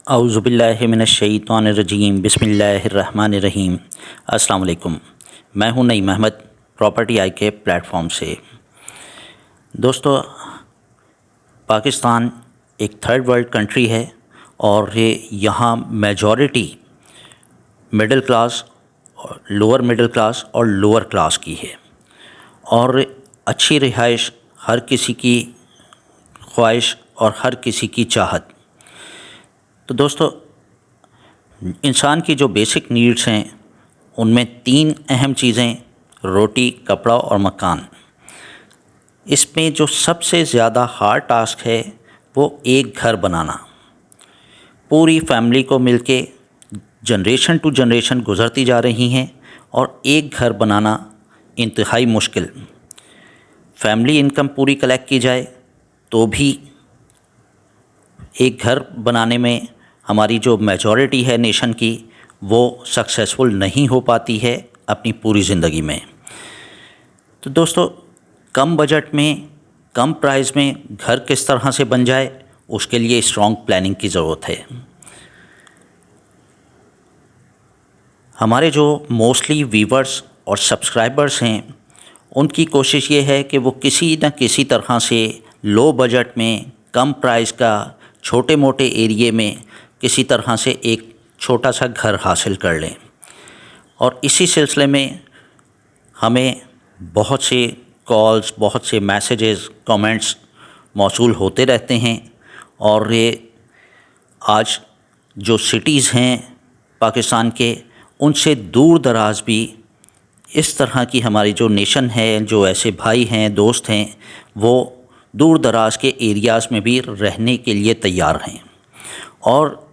औज़ुबिल्लाहिमिनश्शैतानिर्रजीम बिस्मिल्लाहिर्रहमानिर्रहीम। अस्सलाम वालेकुम। मैं हूं नईम अहमद प्रॉपर्टी आई के प्लेटफॉर्म से। दोस्तों, पाकिस्तान एक थर्ड वर्ल्ड कंट्री है और ये यहाँ majority middle class, lower middle class और लोअर क्लास की है और अच्छी रिहाइश हर किसी की ख्वाहिश और हर किसी की चाहत। तो दोस्तों, इंसान की जो बेसिक नीड्स हैं उनमें तीन अहम चीज़ें रोटी, कपड़ा और मकान। इसमें जो सबसे ज़्यादा हार्ड टास्क है वो एक घर बनाना। पूरी फैमिली को मिलके जनरेशन टू जनरेशन गुज़रती जा रही हैं और एक घर बनाना इंतहाई मुश्किल। फैमिली इनकम पूरी कलेक्ट की जाए तो भी एक घर बनाने में हमारी जो मेजॉरिटी है नेशन की वो सक्सेसफुल नहीं हो पाती है अपनी पूरी ज़िंदगी में। तो दोस्तों, कम बजट में कम प्राइस में घर किस तरह से बन जाए उसके लिए स्ट्रॉन्ग प्लानिंग की ज़रूरत है। हमारे जो मोस्टली व्यूवर्स और सब्सक्राइबर्स हैं उनकी कोशिश ये है कि वो किसी न किसी तरह से लो बजट में कम प्राइस का छोटे मोटे एरिए में किसी तरह से एक छोटा सा घर हासिल कर लें। और इसी सिलसिले में हमें बहुत से कॉल्स, बहुत से मैसेजेस, कमेंट्स मौसूल होते रहते हैं। और ये आज जो सिटीज़ हैं पाकिस्तान के उनसे दूर दराज भी इस तरह की हमारी जो नेशन है, जो ऐसे भाई हैं, दोस्त हैं, वो दूर दराज के एरियाज़ में भी रहने के लिए तैयार हैं। और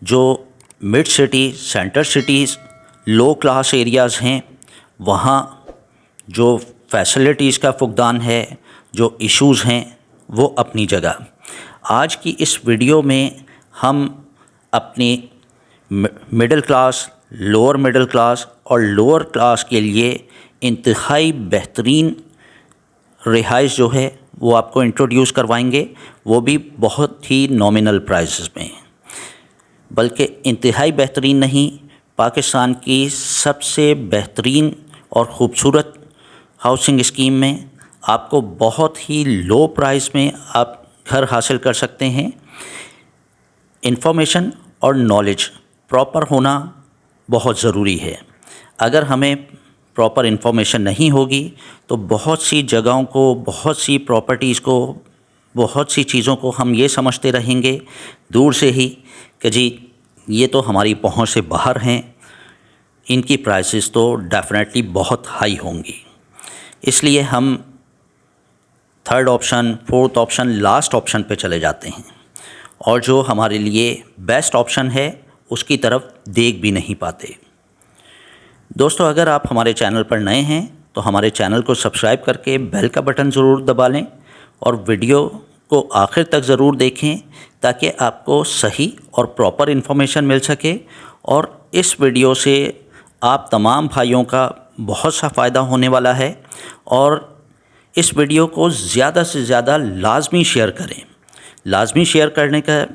जो मिड सिटी, सेंटर सिटीज़, लो क्लास एरियाज़ हैं वहाँ जो फैसिलिटीज़ का फुकदान है, जो इश्यूज़ हैं वो अपनी जगह। आज की इस वीडियो में हम अपनी middle class, lower middle class और लोअर क्लास के लिए इंतहाई बेहतरीन रिहाइश जो है वो आपको इंट्रोड्यूस करवाएंगे, वो भी बहुत ही नॉमिनल प्राइसेस में। बल्कि इंतहाई बेहतरीन नहीं, पाकिस्तान की सबसे बेहतरीन और ख़ूबसूरत हाउसिंग स्कीम में आपको बहुत ही लो प्राइस में आप घर हासिल कर सकते हैं। इन्फॉर्मेशन और नॉलेज प्रॉपर होना बहुत ज़रूरी है। अगर हमें प्रॉपर इन्फॉर्मेशन नहीं होगी तो बहुत सी जगहों को, बहुत सी प्रॉपर्टीज़ को, बहुत सी चीज़ों को हम ये समझते रहेंगे दूर से ही कि जी ये तो हमारी पहुंच से बाहर हैं, इनकी प्राइसेस तो डेफिनेटली बहुत हाई होंगी। इसलिए हम third option, fourth option, last option पे चले जाते हैं और जो हमारे लिए बेस्ट ऑप्शन है उसकी तरफ देख भी नहीं पाते। दोस्तों, अगर आप हमारे चैनल पर नए हैं तो हमारे चैनल को सब्सक्राइब करके बेल का बटन ज़रूर दबा लें और वीडियो को आखिर तक ज़रूर देखें ताकि आपको सही और प्रॉपर इन्फॉर्मेशन मिल सके। और इस वीडियो से आप तमाम भाइयों का बहुत सा फ़ायदा होने वाला है और इस वीडियो को ज़्यादा से ज़्यादा लाजमी शेयर करें। लाजमी शेयर करने का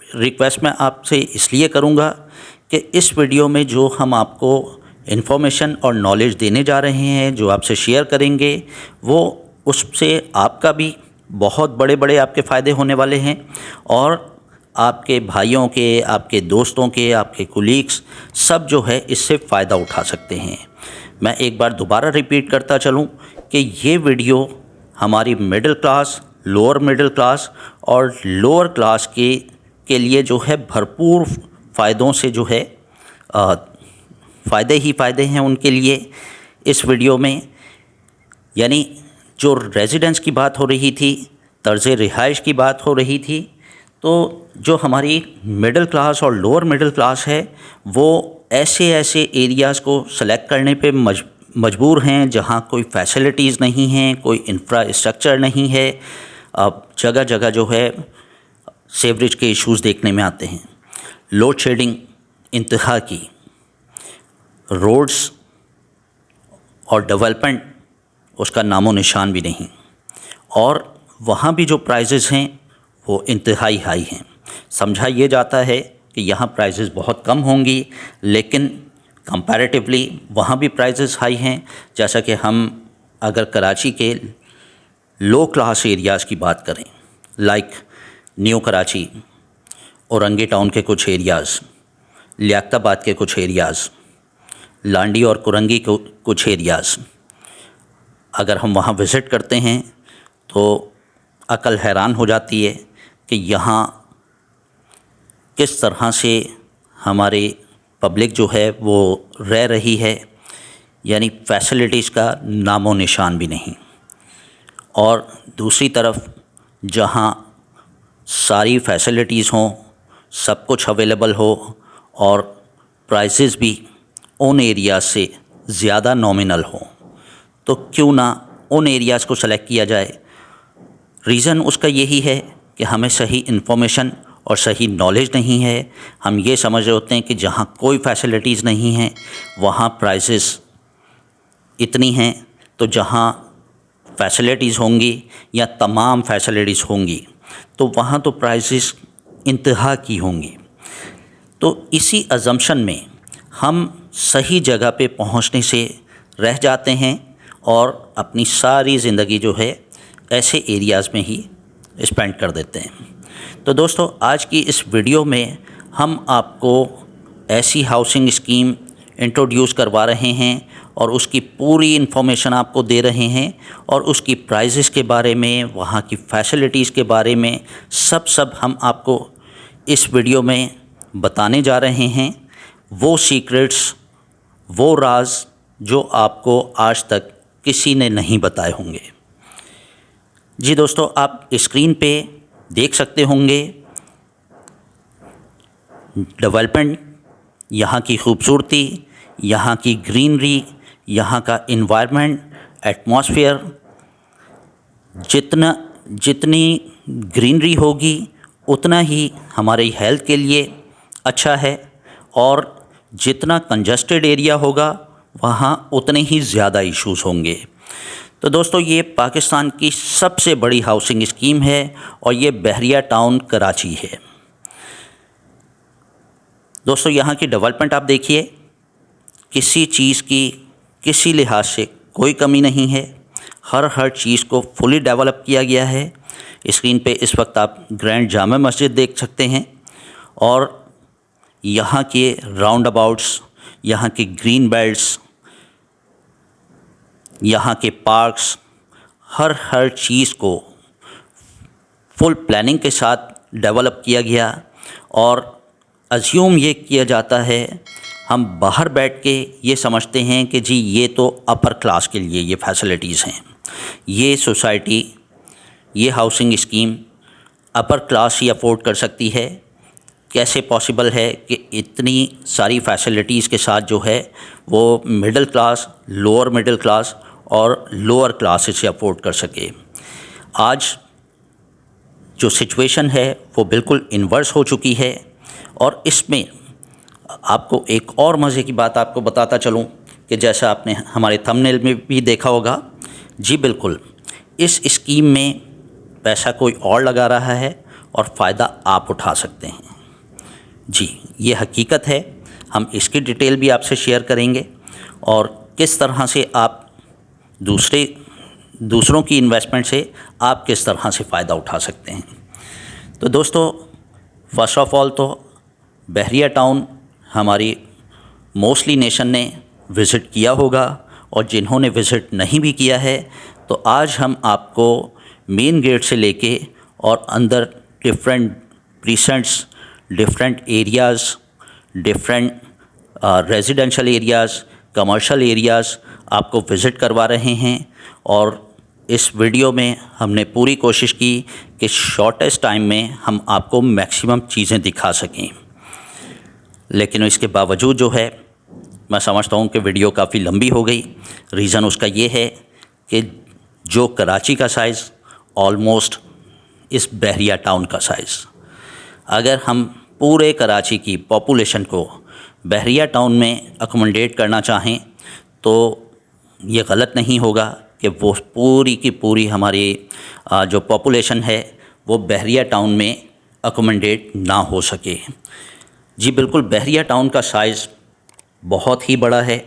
रिक्वेस्ट मैं आपसे इसलिए करूँगा कि इस वीडियो में जो हम आपको इन्फॉर्मेशन और नॉलेज देने जा रहे हैं, जो आपसे शेयर करेंगे, वो उससे आपका भी बहुत बड़े बड़े आपके फ़ायदे होने वाले हैं और आपके भाइयों के, आपके दोस्तों के, आपके कुलीग्स सब जो है इससे फ़ायदा उठा सकते हैं। मैं एक बार दोबारा रिपीट करता चलूँ कि ये वीडियो हमारी middle class, lower middle class और लोअर क्लास के लिए जो है भरपूर फ़ायदों से जो है फ़ायदे ही फ़ायदे हैं उनके लिए इस वीडियो में। यानी जो रेजिडेंस की बात हो रही थी, तर्ज़ रिहाइश की बात हो रही थी, तो जो हमारी मिडिल क्लास और लोअर मिडिल क्लास है वो ऐसे ऐसे एरियाज़ को सेलेक्ट करने पे मजबूर हैं जहाँ कोई फैसिलिटीज़ नहीं हैं, कोई इंफ्रास्ट्रक्चर नहीं है। अब जगह जगह जो है सेवरेज के इश्यूज़ देखने में आते हैं, लोड शेडिंग इंतहा की, रोड्स और डेवलपमेंट उसका नामो निशान भी नहीं, और वहाँ भी जो प्राइसेस हैं वो इंतहाई हाई हैं। समझा ये जाता है कि यहाँ प्राइसेस बहुत कम होंगी, लेकिन कंपैरेटिवली वहाँ भी प्राइसेस हाई हैं। जैसा कि हम अगर कराची के लो क्लास एरियाज़ की बात करें, like new Karachi, Orangi town के कुछ एरियाज़, लियाकताबाद के कुछ एरियाज़, लांडी और कुरंगी को कुछ एरियाज़, अगर हम वहाँ विज़िट करते हैं तो अकल हैरान हो जाती है कि यहाँ किस तरह से हमारे पब्लिक जो है वो रह रही है, यानी फैसिलिटीज़ का नामो निशान भी नहीं। और दूसरी तरफ जहाँ सारी फैसिलिटीज़ हों, सब कुछ अवेलेबल हो और प्राइसेस भी उन एरियाज़ से ज़्यादा नॉमिनल हो, तो क्यों ना उन एरियाज़ को सेलेक्ट किया जाए। रीज़न उसका यही है कि हमें सही इन्फॉर्मेशन और सही नॉलेज नहीं है। हम ये समझ रहे होते हैं कि जहाँ कोई फैसिलिटीज़ नहीं हैं वहाँ प्राइसेस इतनी हैं, तो जहाँ फैसिलिटीज़ होंगी या तमाम फैसिलिटीज़ होंगी तो वहाँ तो प्राइसेस इंतहा की होंगी। तो इसी अज़म्पशन में हम सही जगह पे पहुँचने से रह जाते हैं और अपनी सारी ज़िंदगी जो है ऐसे एरियाज़ में ही स्पेंड कर देते हैं। तो दोस्तों, आज की इस वीडियो में हम आपको ऐसी हाउसिंग स्कीम इंट्रोड्यूस करवा रहे हैं और उसकी पूरी इन्फॉर्मेशन आपको दे रहे हैं और उसकी प्राइसेस के बारे में, वहाँ की फैसिलिटीज़ के बारे में सब हम आपको इस वीडियो में बताने जा रहे हैं। वो सीक्रेट्स, वो राज जो आपको आज तक किसी ने नहीं बताए होंगे। जी दोस्तों, आप स्क्रीन पे देख सकते होंगे डेवलपमेंट, यहाँ की खूबसूरती, यहाँ की ग्रीनरी, यहाँ का इन्वायरमेंट, एटमॉस्फेयर। जितनी ग्रीनरी होगी उतना ही हमारी हेल्थ के लिए अच्छा है और जितना कंजस्टेड एरिया होगा वहाँ उतने ही ज़्यादा इश्यूज़ होंगे। तो दोस्तों, ये पाकिस्तान की सबसे बड़ी हाउसिंग स्कीम है और ये बहरिया टाउन कराची है। दोस्तों, यहाँ की डेवलपमेंट आप देखिए, किसी चीज़ की किसी लिहाज से कोई कमी नहीं है। हर चीज़ को फुली डेवलप किया गया है। स्क्रीन पे इस वक्त आप ग्रैंड जामा मस्जिद देख सकते हैं और यहाँ के राउंड अबाउट्स, यहाँ के ग्रीन बेल्ट्स, यहाँ के पार्क्स, हर चीज़ को फुल प्लानिंग के साथ डेवलप किया गया। और अज्यूम ये किया जाता है, हम बाहर बैठ के ये समझते हैं कि जी ये तो अपर क्लास के लिए ये फैसिलिटीज़ हैं, ये सोसाइटी, ये हाउसिंग स्कीम अपर क्लास ही अफोर्ड कर सकती है। कैसे पॉसिबल है कि इतनी सारी फैसिलिटीज़ के साथ जो है वो middle class, lower middle class और लोअर क्लास इसे अफोर्ड कर सके। आज जो सिचुएशन है वो बिल्कुल इन्वर्स हो चुकी है। और इसमें आपको एक और मज़े की बात आपको बताता चलूं कि जैसा आपने हमारे थंबनेल में भी देखा होगा, जी बिल्कुल, इस स्कीम में पैसा कोई और लगा रहा है और फ़ायदा आप उठा सकते हैं। जी, ये हकीकत है। हम इसकी डिटेल भी आपसे शेयर करेंगे और किस तरह से आप दूसरों की इन्वेस्टमेंट से आप किस तरह से फ़ायदा उठा सकते हैं। तो दोस्तों, फर्स्ट ऑफ़ ऑल तो बहरिया टाउन हमारी मोस्टली नेशन ने विज़िट किया होगा और जिन्होंने विज़िट नहीं भी किया है तो आज हम आपको मेन गेट से लेके और अंदर different precincts, different areas, different residential areas, commercial areas आपको विज़िट करवा रहे हैं। और इस वीडियो में हमने पूरी कोशिश की कि शॉर्टेस्ट टाइम में हम आपको मैक्सिमम चीज़ें दिखा सकें, लेकिन इसके बावजूद जो है मैं समझता हूँ कि वीडियो काफ़ी लंबी हो गई। रीज़न उसका ये है कि जो कराची का साइज़ ऑलमोस्ट इस बहरिया टाउन का साइज़, अगर हम पूरे कराची की पॉपुलेशन को बहरिया टाउन में अकोमोडेट करना चाहें तो ये गलत नहीं होगा कि वो पूरी की पूरी हमारी जो पॉपुलेशन है वो बहरिया टाउन में अकोमोडेट ना हो सके। जी बिल्कुल, बहरिया टाउन का साइज़ बहुत ही बड़ा है।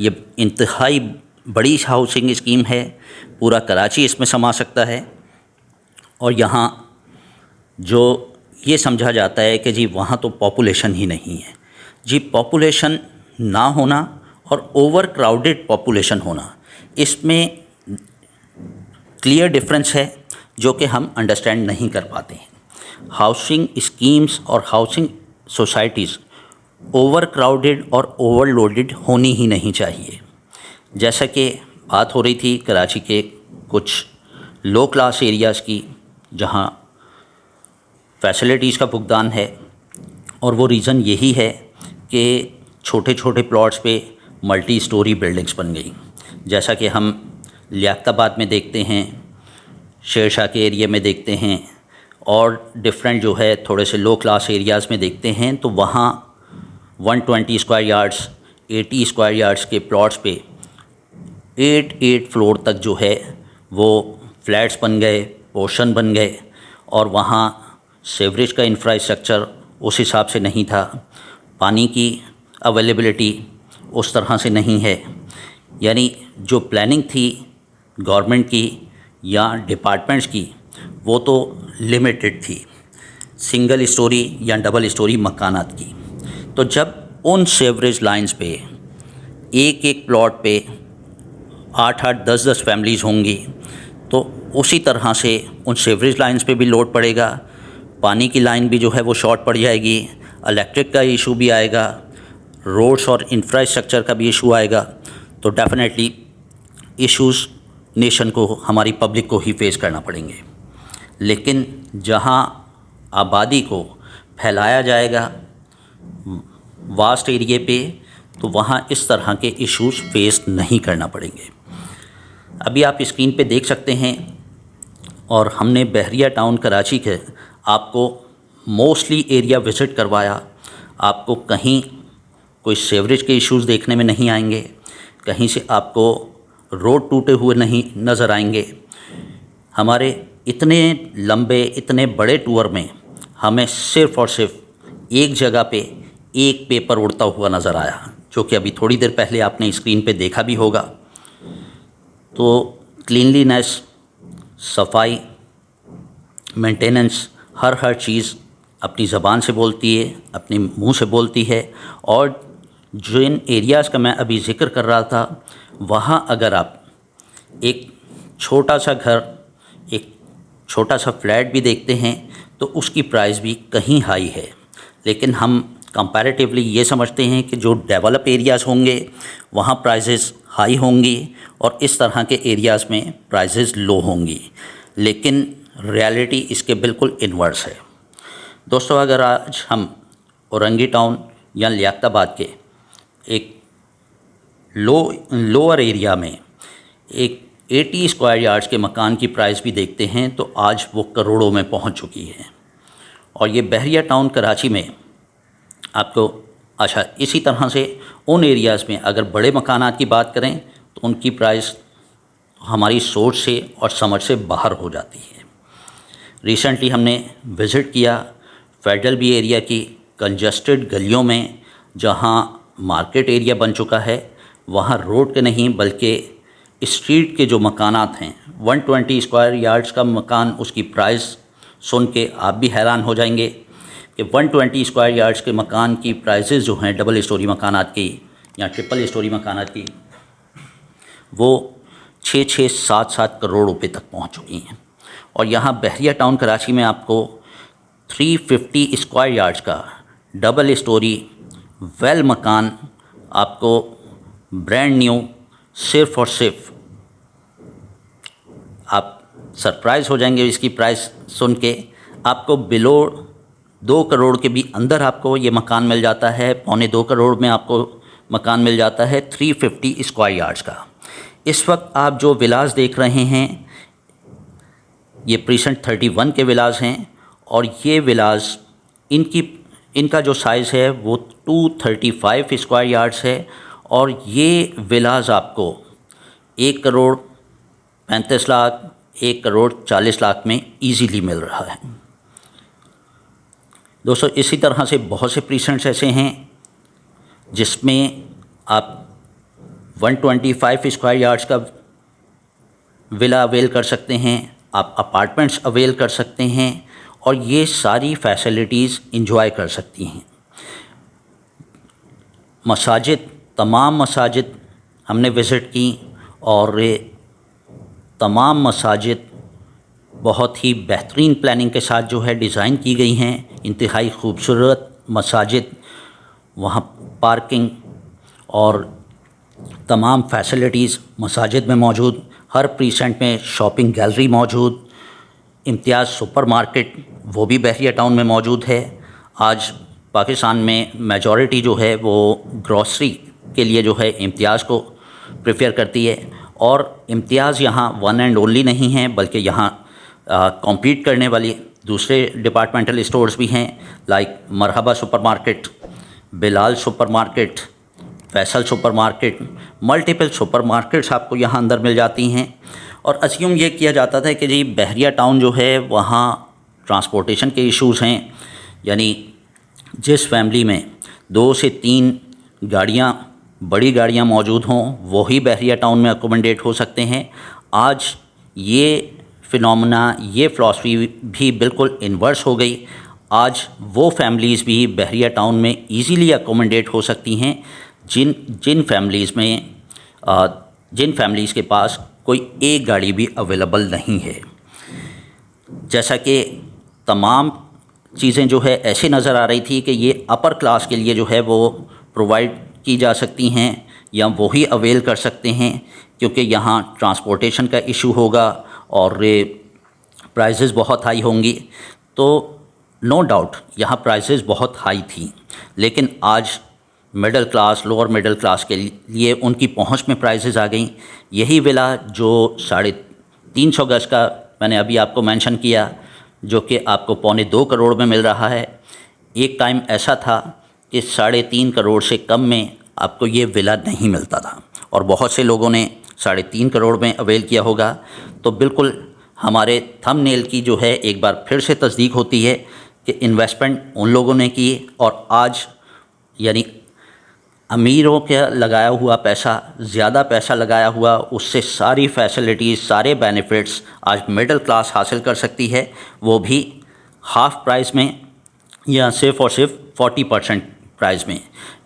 ये इंतहाई बड़ी हाउसिंग स्कीम है। पूरा कराची इसमें समा सकता है। और यहाँ जो ये समझा जाता है कि जी वहाँ तो पॉपुलेशन ही नहीं है। जी पॉपुलेशन ना होना और ओवर क्राउडेड पॉपुलेशन होना, इसमें क्लियर डिफरेंस है जो कि हम अंडरस्टैंड नहीं कर पाते हैं। हाउसिंग स्कीम्स और हाउसिंग सोसाइटीज़ ओवर क्राउडेड और ओवरलोडेड होनी ही नहीं चाहिए। जैसा कि बात हो रही थी कराची के कुछ लो क्लास एरियाज़ की, जहां फैसिलिटीज़ का फुकदान है, और वो रीज़न यही है कि छोटे छोटे प्लॉट्स पे मल्टी स्टोरी बिल्डिंग्स बन गई। जैसा कि हम लियाकताबाद में देखते हैं, शेरशाह के एरिया में देखते हैं, और डिफरेंट जो है थोड़े से लो क्लास एरियाज़ में देखते हैं, तो वहाँ 120 स्क्वायर यार्ड्स, 80 स्क्वायर यार्ड्स के प्लॉट्स पे 8 फ्लोर तक जो है वो फ्लैट्स बन गए, पोर्शन बन गए, और वहाँ सीवरेज का इंफ्रास्ट्रक्चर उस हिसाब से नहीं था, पानी की अवेलेबिलिटी उस तरह से नहीं है। यानी जो प्लानिंग थी गवर्नमेंट की या डिपार्टमेंट्स की, वो तो लिमिटेड थी, सिंगल स्टोरी या डबल स्टोरी मकानात की। तो जब उन सीवरेज लाइंस पे एक एक प्लॉट पे 8-8, 10-10 फैमिलीज़ होंगी, तो उसी तरह से उन सीवरेज लाइंस पे भी लोड पड़ेगा, पानी की लाइन भी जो है वो शॉर्ट पड़ जाएगी, इलेक्ट्रिक का इशू भी आएगा, रोड्स और इंफ्रास्ट्रक्चर का भी इशू आएगा। तो डेफिनेटली इश्यूज़ नेशन को, हमारी पब्लिक को ही फेस करना पड़ेंगे। लेकिन जहां आबादी को फैलाया जाएगा वास्ट एरिया पे, तो वहां इस तरह के इश्यूज़ फेस नहीं करना पड़ेंगे। अभी आप स्क्रीन पे देख सकते हैं, और हमने बहरिया टाउन कराची के आपको मोस्टली एरिया विज़िट करवाया। आपको कहीं कोई सीवरेज के इश्यूज़ देखने में नहीं आएंगे, कहीं से आपको रोड टूटे हुए नहीं नज़र आएंगे। हमारे इतने लंबे, इतने बड़े टूर में हमें सिर्फ़ और सिर्फ एक जगह पे एक पेपर उड़ता हुआ नज़र आया, जो कि अभी थोड़ी देर पहले आपने स्क्रीन पे देखा भी होगा। तो क्लीनलीनेस, सफाई, मेंटेनेंस, हर चीज़ अपनी ज़बान से बोलती है, अपने मुंह से बोलती है। और जिन एरियाज़ का मैं अभी ज़िक्र कर रहा था, वहाँ अगर आप एक छोटा सा घर, एक छोटा सा फ्लैट भी देखते हैं, तो उसकी प्राइस भी कहीं हाई है। लेकिन हम कंपैरेटिवली ये समझते हैं कि जो डेवलप एरियाज़ होंगे वहाँ प्राइसेस हाई होंगी, और इस तरह के एरियाज़ में प्राइसेस लो होंगी। लेकिन रियलिटी इसके बिल्कुल इन्वर्स है। दोस्तों, अगर आज हम औरंगी टाउन या लियाकताबाद के एक लोअर एरिया में एक 80 स्क्वायर यार्ड्स के मकान की प्राइस भी देखते हैं, तो आज वो करोड़ों में पहुंच चुकी है। और ये बहरिया टाउन कराची में आपको, अच्छा, इसी तरह से उन एरियाज़ में अगर बड़े मकानात की बात करें, तो उनकी प्राइस हमारी सोच से और समझ से बाहर हो जाती है। रिसेंटली हमने विज़िट किया फेडरल बी एरिया की कंजस्टेड गलियों में, जहां मार्केट एरिया बन चुका है। वहां रोड के नहीं बल्कि स्ट्रीट के जो मकानात हैं, 120 स्क्वायर यार्ड्स का मकान, उसकी प्राइस सुन के आप भी हैरान हो जाएंगे कि 120 स्क्वायर यार्ड्स के मकान की प्राइसेस जो हैं डबल स्टोरी मकानात की या ट्रिपल स्टोरी मकानात की, वो 6-6, 7-7 करोड़ रुपए तक पहुंच चुकी हैं। और यहाँ बहरिया टाउन कराची में आपको 350 स्क्वायर यार्ड्स का डबल स्टोरी वेल मकान आपको ब्रांड न्यू, सिर्फ़ और सिर्फ आप सरप्राइज़ हो जाएंगे इसकी प्राइस सुन के। आपको बिलो 2 करोड़ के भी अंदर आपको ये मकान मिल जाता है, 1.25 करोड़ में आपको मकान मिल जाता है 350 स्क्वायर यार्ड्स का। इस वक्त आप जो विलास देख रहे हैं, ये प्रीसेंट 31 के विलास हैं, और ये विलास इनका जो साइज़ है वो 235 स्क्वायर यार्ड्स है। और ये विलास आपको 1 करोड़ 35 लाख, 1 करोड़ 40 लाख में इजीली मिल रहा है। दोस्तों इसी तरह से बहुत से प्रीसेंट्स ऐसे हैं जिसमें आप 125 स्क्वायर यार्ड्स का विला अवेल कर सकते हैं, आप अपार्टमेंट्स अवेल कर सकते हैं और ये सारी फैसिलिटीज़ इंजॉय कर सकती हैं। मसाजिद, तमाम मसाजिद हमने विज़िट की और तमाम मसाजिद बहुत ही बेहतरीन प्लानिंग के साथ जो है डिज़ाइन की गई हैं। इंतहाई खूबसूरत मसाजिद, वहाँ पार्किंग और तमाम फैसिलिटीज़ मसाजिद में मौजूद, हर प्रीसेंट में शॉपिंग गैलरी मौजूद, इम्तियाज़ सुपरमार्केट वो भी बहरिया टाउन में मौजूद है। आज पाकिस्तान में मेजॉरिटी जो है वो ग्रॉसरी के लिए जो है इम्तियाज़ को प्रेफर करती है और इम्तियाज़ यहाँ वन एंड ओनली नहीं है, बल्कि यहाँ कॉम्पीट करने वाली दूसरे डिपार्टमेंटल स्टोर्स भी हैं, like Marhaba supermarket, Bilal supermarket, Faisal supermarket, multiple supermarkets आपको यहाँ अंदर मिल जाती हैं। और अस्यूम ये किया जाता था कि जी बहरिया टाउन जो है वहाँ ट्रांसपोर्टेशन के इश्यूज़ हैं, यानी जिस फैमिली में 2 से 3 गाड़ियाँ, बड़ी गाड़ियाँ मौजूद हों वो ही बहरिया टाउन में अकोमोडेट हो सकते हैं। आज ये फिनोमेना, ये फ़िलॉसफी भी बिल्कुल इन्वर्स हो गई। आज वो फैमिलीज़ भी बहरिया टाउन में इजीली अकोमोडेट हो सकती हैं जिन फैमिलीज़ के पास कोई एक गाड़ी भी अवेलेबल नहीं है। जैसा कि तमाम चीज़ें जो है ऐसे नज़र आ रही थी कि ये अपर क्लास के लिए जो है वो प्रोवाइड की जा सकती हैं या वो ही अवेल कर सकते हैं, क्योंकि यहाँ ट्रांसपोर्टेशन का इशू होगा और प्राइसेस बहुत हाई होंगी। तो नो डाउट यहाँ प्राइसेस बहुत हाई थी, लेकिन आज middle class, lower middle class के लिए उनकी पहुंच में प्राइसेस आ गई। यही विला जो 350 गज का मैंने अभी आपको मेंशन किया, जो कि आपको 1.25 करोड़ में मिल रहा है, एक टाइम ऐसा था कि 3.5 करोड़ से कम में आपको ये विला नहीं मिलता था और बहुत से लोगों ने 3.5 करोड़ में अवेल किया होगा। तो बिल्कुल हमारे थंबनेल की जो है एक बार फिर से तस्दीक होती है कि इन्वेस्टमेंट उन लोगों ने की और आज यानी अमीरों का लगाया हुआ पैसा, ज़्यादा पैसा लगाया हुआ, उससे सारी फैसिलिटीज़, सारे बेनिफिट्स आज मिडिल क्लास हासिल कर सकती है, वो भी हाफ़ प्राइस में या सिर्फ़ और सिर्फ 40% प्राइस में।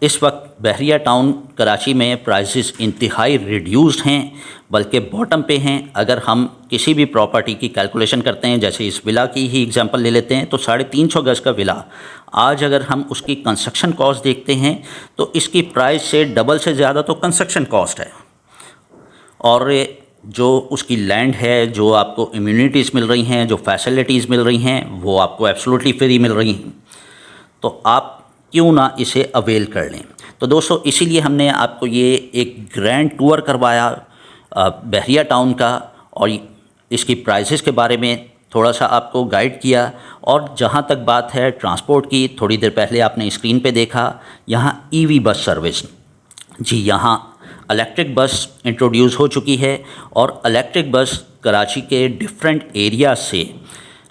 इस वक्त बहरिया टाउन कराची में प्राइसेस इंतहाई रिड्यूस्ड हैं, बल्कि बॉटम पे हैं। अगर हम किसी भी प्रॉपर्टी की कैलकुलेशन करते हैं, जैसे इस विला की ही एग्जांपल ले लेते हैं, तो 350 गज का विला आज अगर हम उसकी कंस्ट्रक्शन कॉस्ट देखते हैं तो इसकी प्राइस से डबल से ज़्यादा तो कंस्ट्रक्शन कॉस्ट है, और जो उसकी लैंड है, जो आपको इम्यूनिटीज़ मिल रही हैं, जो फैसिलिटीज़ मिल रही हैं, वो आपको एब्सोल्युटली फ्री मिल रही हैं। तो आप क्यों ना इसे अवेल कर लें। तो दोस्तों इसीलिए हमने आपको ये एक ग्रैंड टूर करवाया बहरिया टाउन का, और इसकी प्राइसेस के बारे में थोड़ा सा आपको गाइड किया। और जहाँ तक बात है ट्रांसपोर्ट की, थोड़ी देर पहले आपने स्क्रीन पे देखा यहाँ ईवी बस सर्विस, जी यहाँ इलेक्ट्रिक बस इंट्रोड्यूस हो चुकी है और इलेक्ट्रिक बस कराची के डिफरेंट एरिया से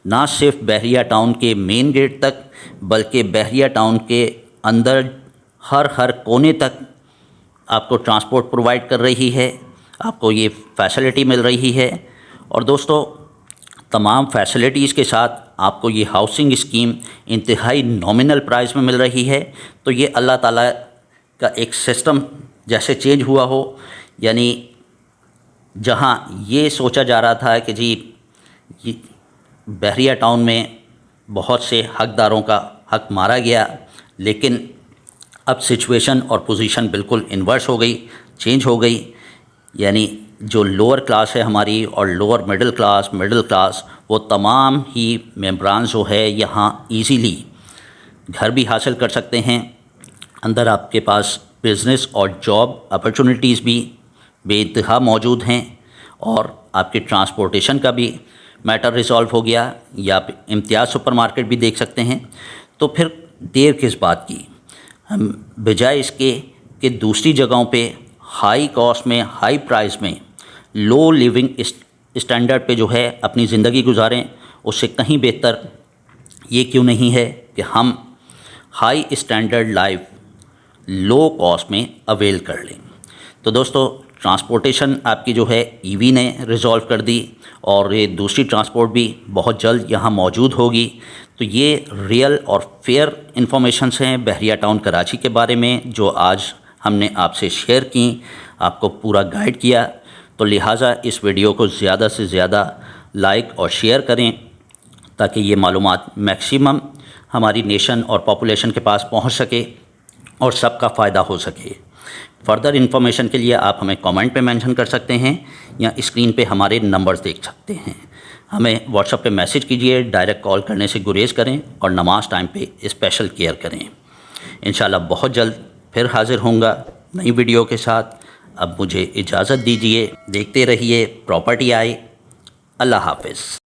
ना सिर्फ बहरिया टाउन के मेन गेट तक, बल्कि बहरिया टाउन के अंदर हर कोने तक आपको ट्रांसपोर्ट प्रोवाइड कर रही है, आपको ये फैसिलिटी मिल रही है। और दोस्तों तमाम फैसिलिटीज़ के साथ आपको ये हाउसिंग स्कीम इंतहाई नॉमिनल प्राइस में मिल रही है। तो ये अल्लाह ताला का एक सिस्टम जैसे चेंज हुआ हो, यानी जहाँ ये सोचा जा रहा था कि जी बहरिया टाउन में बहुत से हकदारों का हक मारा गया, लेकिन अब सिचुएशन और पोजीशन बिल्कुल इन्वर्स हो गई, चेंज हो गई। यानी जो लोअर क्लास है हमारी और लोअर मिडिल क्लास वो तमाम ही मेंबरान जो है यहाँ इजीली घर भी हासिल कर सकते हैं। अंदर आपके पास बिज़नेस और जॉब अपॉर्चुनिटीज़ भी बेइंतहा मौजूद हैं और आपके ट्रांसपोर्टेशन का भी मैटर रिजॉल्व हो गया, या आप इम्तियाज़ सुपरमार्केट भी देख सकते हैं। तो फिर देर किस बात की, हम बजाय इसके कि दूसरी जगहों पे हाई कॉस्ट में, हाई प्राइस में, लो लिविंग स्टैंडर्ड पे जो है अपनी ज़िंदगी गुजारें, उससे कहीं बेहतर ये क्यों नहीं है कि हम high standard life low cost में अवेल कर लें। तो दोस्तों, ट्रांसपोर्टेशन आपकी जो है ईवी ने रिजॉल्व कर दी और ये दूसरी ट्रांसपोर्ट भी बहुत जल्द यहाँ मौजूद होगी। तो ये रियल और फेयर इन्फॉर्मेशंस हैं बहरिया टाउन कराची के बारे में जो आज हमने आपसे शेयर की, आपको पूरा गाइड किया। तो लिहाजा इस वीडियो को ज़्यादा से ज़्यादा लाइक और शेयर करें ताकि ये मालूमात मैक्सिमम हमारी नेशन और पॉपुलेशन के पास पहुंच सके और सबका फ़ायदा हो सके। फर्दर इन्फॉर्मेशन के लिए आप हमें कमेंट पे मेंशन कर सकते हैं या स्क्रीन पे हमारे नंबर्स देख सकते हैं। हमें व्हाट्सएप पे मैसेज कीजिए, डायरेक्ट कॉल करने से गुरेज करें और नमाज टाइम पे स्पेशल केयर करें। इंशाल्लाह बहुत जल्द फिर हाज़िर होऊंगा नई वीडियो के साथ। अब मुझे इजाज़त दीजिए, देखते रहिए प्रॉपर्टी आई। अल्लाह हाफ़िज़।